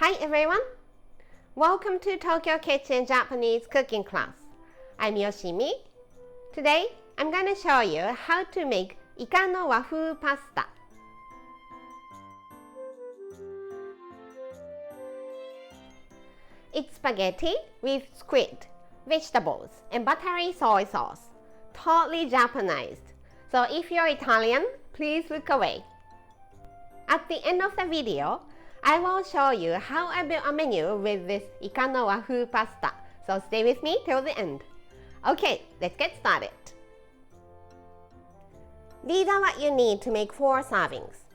Hi everyone! Welcome to Tokyo Kitchen Japanese cooking class. I'm Yoshimi. Today I'm going to show you how to make ika no wafu pasta. It's spaghetti with squid, vegetables, and buttery soy sauce. Totally Japanized. So if you're Italian, please look away. At the end of the video, I will show you how I built a menu with this ika no wafu pasta. So stay with me till the end. Okay, let's get started. These are what you need to make 4 servings.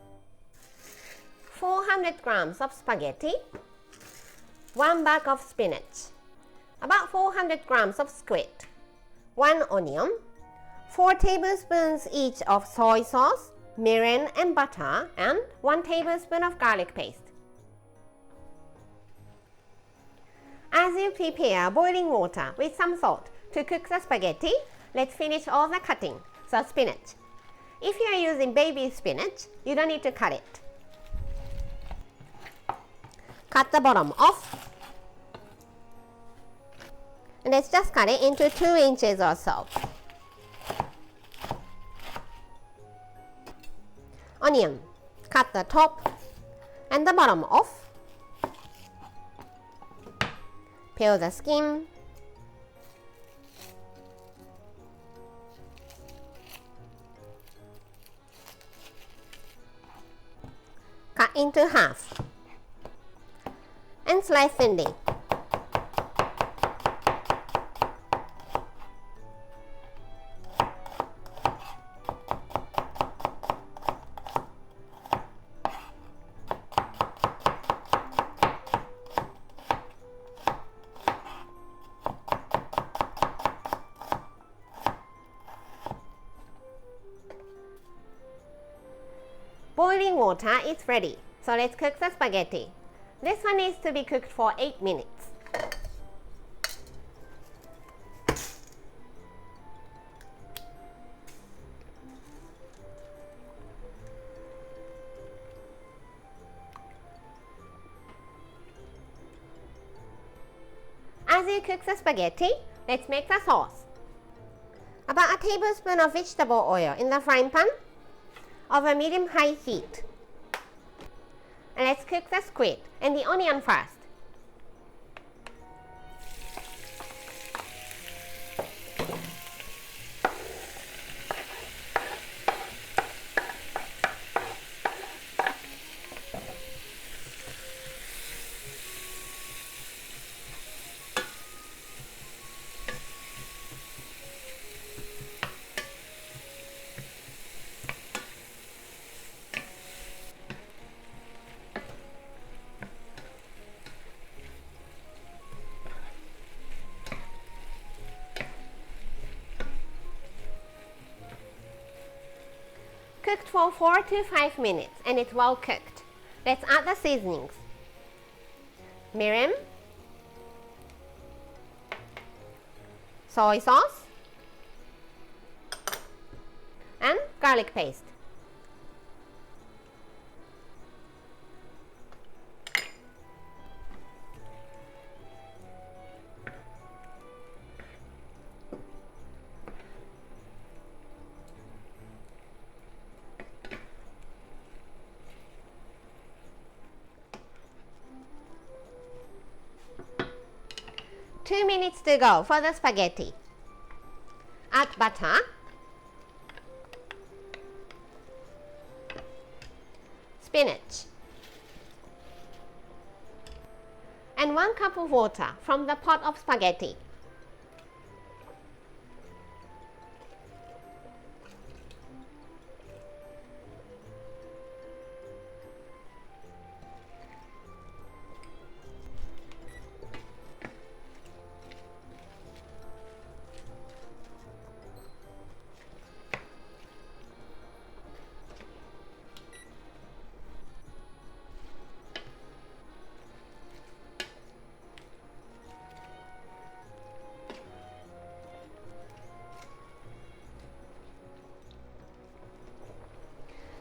400 grams of spaghetti, 1 bag of spinach, about 400 grams of squid, 1 onion, 4 tablespoons each of soy sauce, mirin and butter, and 1 tablespoon of garlic paste. As you prepare boiling water with some salt to cook the spaghetti, let's finish all the cutting. So spinach. If you are using baby spinach, you don't need to cut it. Cut the bottom off. And let's just cut it into 2 inches or so. Onion. Cut the top and the bottom off. Peel the skin. Cut into half and slice thinly. Boiling water is ready, so let's cook the spaghetti. This one needs to be cooked for 8 minutes. As you cook the spaghetti, let's make the sauce. About a tablespoon of vegetable oil in the frying pan over medium-high heat. And let's cook the squid and the onion first. Cooked for 4 to 5 minutes and it's well cooked. Let's add the seasonings. Mirin, soy sauce, and garlic paste. Two minutes to go for the spaghetti. Add butter, spinach, and 1 cup of water from the pot of spaghetti.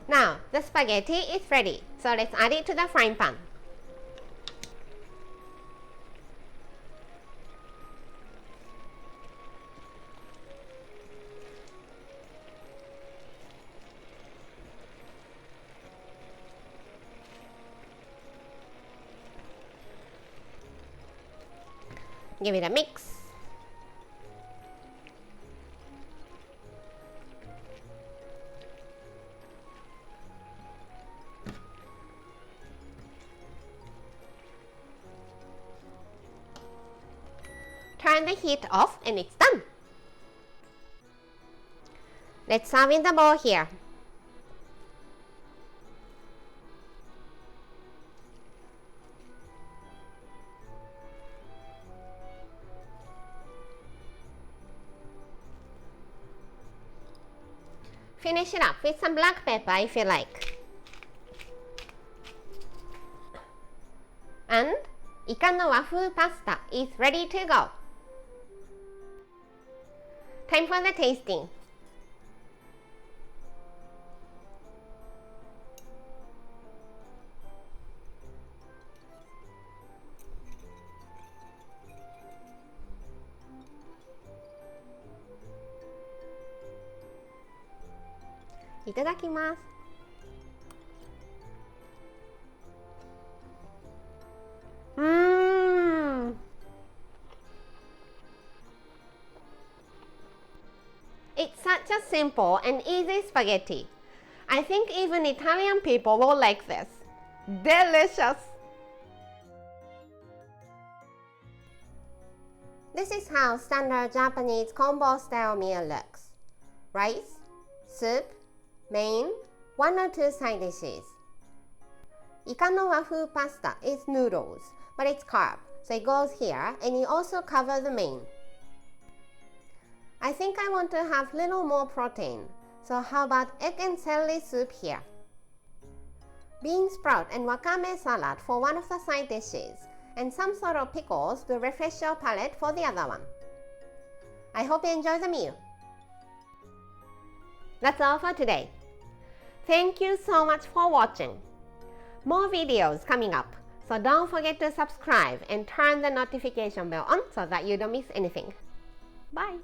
Now, the spaghetti is ready, so let's add it to the frying pan. Give it a mix. Turn the heat off and it's done. Let's serve in the bowl here. Finish it up with some black pepper if you like. And イカの和風パスタ is ready to go. Time for the tasting. Itadakimasu. It's such a simple and easy spaghetti. I think even Italian people will like this. Delicious! This is how standard Japanese combo style meal looks. Rice, soup, main, 1 or 2 side dishes. イカの和風 pasta is noodles, but it's carb, so it goes here and you also cover the main. I think I want to have little more protein, so how about egg and celery soup here? Bean sprout and wakame salad for one of the side dishes, and some sort of pickles to refresh your palate for the other one. I hope you enjoy the meal. That's all for today. Thank you so much for watching. More videos coming up, so don't forget to subscribe and turn the notification bell on so that you don't miss anything. Bye!